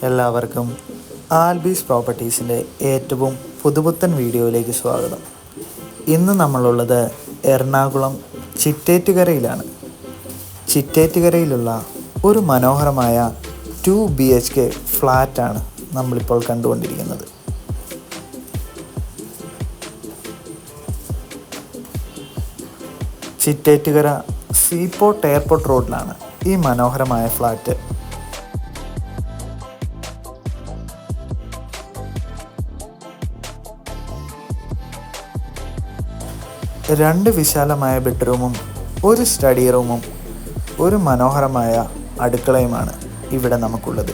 എല്ലാവർക്കും ആൽബീസ് പ്രോപ്പർട്ടീസിൻ്റെ ഏറ്റവും പുതുപുത്തൻ വീഡിയോയിലേക്ക് സ്വാഗതം. ഇന്ന് നമ്മളുള്ളത് എറണാകുളം ചിറ്റേറ്റുകരയിലാണ്. ചിറ്റേറ്റുകരയിലുള്ള ഒരു മനോഹരമായ 2 BHK ഫ്ലാറ്റാണ് നമ്മളിപ്പോൾ കണ്ടുകൊണ്ടിരിക്കുന്നത്. ചിറ്റേറ്റുകര സീപോർട്ട് എയർപോർട്ട് റോഡിലാണ് ഈ മനോഹരമായ ഫ്ലാറ്റ്. രണ്ട് വിശാലമായ ബെഡ്റൂമും ഒരു സ്റ്റഡി റൂമും ഒരു മനോഹരമായ അടുക്കളയുമാണ് ഇവിടെ നമുക്കുള്ളത്.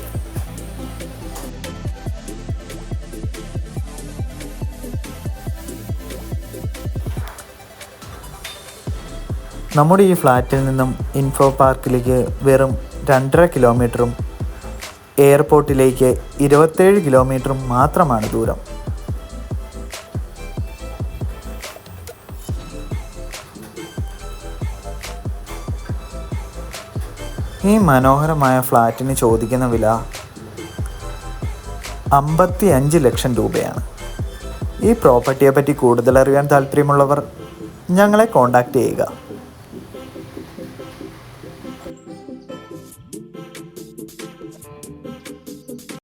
നമ്മുടെ ഈ ഫ്ലാറ്റിൽ നിന്നും ഇൻഫോ പാർക്കിലേക്ക് വെറും 2.5 കിലോമീറ്ററും എയർപോർട്ടിലേക്ക് 27 കിലോമീറ്ററും മാത്രമാണ് ദൂരം. ഈ മനോഹരമായ ഫ്ലാറ്റിന് ചോദിക്കുന്ന വില 55 ലക്ഷം രൂപയാണ്. ഈ പ്രോപ്പർട്ടിയെ പറ്റി കൂടുതൽ അറിയാൻ താല്പര്യമുള്ളവർ ഞങ്ങളെ കോൺടാക്റ്റ് ചെയ്യുക.